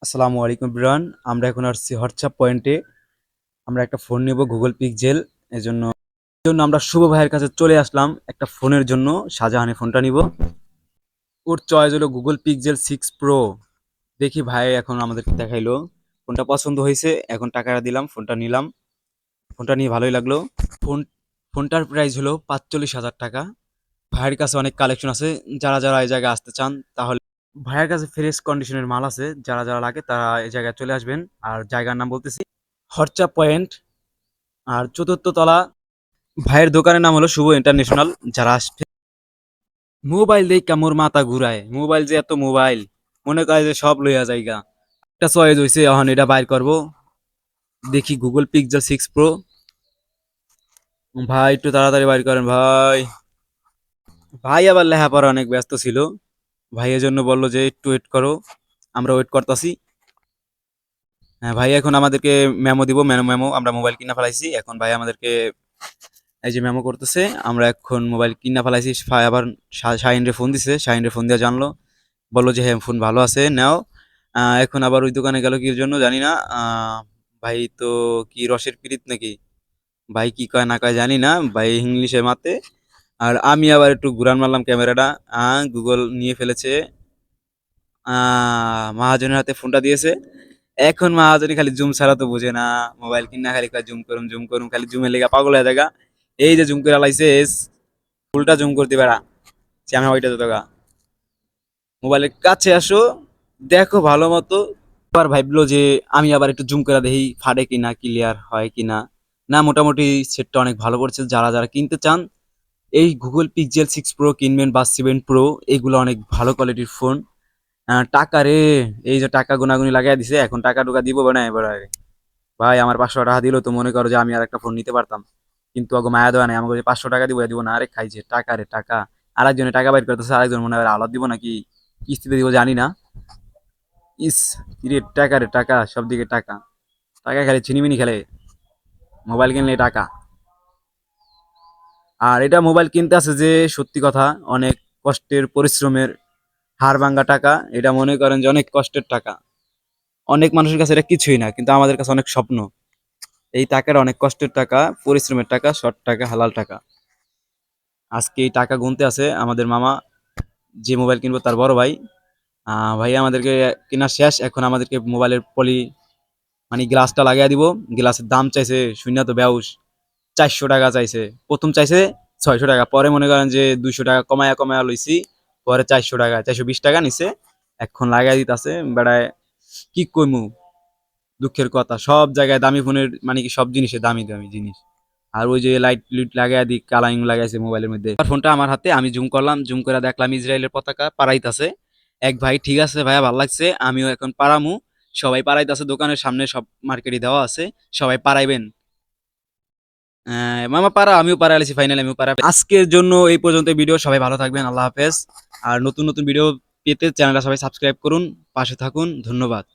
আসসালামু আলাইকুম ব্রান। আমরা এখন আসছি হোয়াটসঅ্যাপ পয়েন্টে। আমরা একটা ফোন নিব গুগল পিক্সেল। এজন্য আমরা শুভ ভাইয়ের কাছে চলে আসলাম একটা ফোনের জন্য। শাহজাহানি ফোনটা নিব। ওর চয়েস হলো গুগল পিক্সেল 6 প্রো। দেখি ভাই এখন আমাদেরকে দেখাইলো, ফোনটা পছন্দ হয়েছে, এখন টাকাটা দিলাম, ফোনটা নিলাম। ফোনটা নিয়ে ভালোই লাগলো। ফোন ফোনটার প্রাইস হলো ৪৫,০০০ টাকা। ভাইয়ের কাছে অনেক কালেকশন আছে। যারা যারা এই জায়গায় আসতে চান তাহলে ভাইয়ের কাছে ফ্রেশ কন্ডিশনের মাল আছে। যারা যারা লাগে তারা এই জায়গায় চলে আসবেন। আর জায়গার নাম বলতেছি হরচা পয়েন্ট, আর চতুর্থ তলা। ভাইয়ের দোকানের নাম হলো শুভ ইন্টারন্যাশনাল। যারা আসবে মোবাইল দেখা মোর মাথা ঘুরায়, মোবাইল যে এত মোবাইল, মনে করে যে সব লইয়া জায়গা। একটা চয়েস হয়েছে, এখন এটা বাইর করব। দেখি গুগল পিক্সেল 6 প্রো। ভাই একটু তাড়াতাড়ি বাইর করেন ভাই। ভাই আবার লেখাপড়া অনেক ব্যস্ত ছিল। ভাই এজন্য বললো যে একটু ওয়েট করো। আমরা ওয়েট করতেছি। হ্যাঁ, ভাই এখন আমাদেরকে মেমো দিব। মেমো আমরা মোবাইল কিনা ফেলাইছি, এখন ভাই আমাদেরকে এই যে মেমো করতেছে। আমরা এখন মোবাইল কিনা ফেলাইছি। ভাই আবার শাহিনরে ফোন দিছে, শাহিনরে ফোন দিয়ে জানলো, বললো যে হ্যাঁ ফোন ভালো আছে, নাও। এখন আবার ওই দোকানে গেল কি জন্য জানি না। ভাই তো কি রসের পিরিত নাকি, ভাই কি কয় না কয় জানি না, ভাই ইংলিশে মাতে। আর আমি আবার একটু ঘুরান মারলাম ক্যামেরাটা। গুগল নিয়ে ফেলেছে। মহাজনের হাতে ফোনটা দিয়েছে। এখন মহাজনী খালি জুম ছাড়া তো বুঝে না। মোবাইল কিনা খালি কয় জুম করুম, খালি জুমের লেগা পাগল হয়ে থাকা। এই যে জুম করে লাইছে, ফুলটা জুম করতে বেড়া, যে আমি ওইটা তো টাকা। মোবাইলের কাছে আসো, দেখো ভালো মতো। আবার ভাবলো যে আমি আবার একটু জুম করে দেখি ফাটে কিনা, ক্লিয়ার হয় কিনা। না, মোটামুটি সেটটা অনেক ভালো পড়ছে। যারা যারা কিনতে চান এই গুগল পিক্সেল 6 প্রো কিনবেন, বা 7 প্রো, এগুলো অনেক ভালো কোয়ালিটির ফোন। টাকা রে, এই যে টাকা গুনাগুনি লাগাই দিছে, এখন টাকা টুকা দিব না এবার। ভাই আমার 500 টাকা দিল তো মনে করো যে আমি আর একটা ফোন নিতে পারতাম। কিন্তু ওকে মায়া দেওয়া নেই, আমাকে 500 টাকা দিব, দিব না। আরে খাইছে টাকা রে টাকা। আরেকজনে টাকা বাইর করতেছে, আরেকজন মনে হয় আলাদ দিব নাকি কিস্তিতে দিব জানি না। ইস, কিরে টাকা রে টাকা, সব দিকে টাকা। টাকা খালি ছিনিমিনি খেলে, মোবাইল কিনলে টাকা। আর এটা মোবাইল কিনতে আছে যে সত্যি কথা, অনেক কষ্টের পরিশ্রমের হাড় ভাঙ্গা টাকা। এটা মনে করেন যে অনেক কষ্টের টাকা। অনেক মানুষের কাছে এটা কিছুই না, কিন্তু আমাদের কাছে অনেক স্বপ্ন। এই টাকার অনেক কষ্টের টাকা, পরিশ্রমের টাকা, শর্ট টাকা, হালাল টাকা। আজকে এই টাকা গুনতে আছে আমাদের মামা, যে মোবাইল কিনবো তার বড় ভাই। ভাই আমাদেরকে কেনা শেষ, এখন আমাদেরকে মোবাইলের পলি মানে গ্লাসটা লাগিয়ে দিব। গ্লাসের দাম চাইছে শূন্য তো বেউস, 400 টাকা চাইছে। প্রথম চাইছে 600 টাকা, পরে মনে করেন যে 200 টাকা কমায়া কমায়া লইছি। পরে 400 টাকা, 420 টাকা নিছে। এখন লাগাই দিতেছে বেড়ায়। কি কইমু, দুঃখের কথা, সব জায়গায় দামি ফোনের মানে কি সব জিনিসে দামি দামি জিনিস। আর ওই যে লাইট লুইট লাগাই দি, কালারিং লাগাইছে মোবাইলের মধ্যে। আর ফোনটা আমার হাতে, আমি জুম করলাম, জুম করে দেখলাম ইসরায়েলের পতাকা পাড়াইতাছে। এক ভাই ঠিক আছে ভাইয়া, ভালো লাগছে, আমিও এখন পাড়ামু। সবাই পাড়াইতাছে, দোকানের সামনে সব মার্কেটে দেওয়া আছে, সবাই পাড়াইবেন। মামা পাড়া, আমিও পাড়া আছি, ফাইনালি আমিও পাড়া। আজকের জন্য এই পর্যন্ত ভিডিও। সবাই ভালো থাকবেন, আল্লাহ হাফেজ। আর নতুন নতুন ভিডিও পেতে চ্যানেলটা সবাই সাবস্ক্রাইব করুন, পাশে থাকুন, ধন্যবাদ।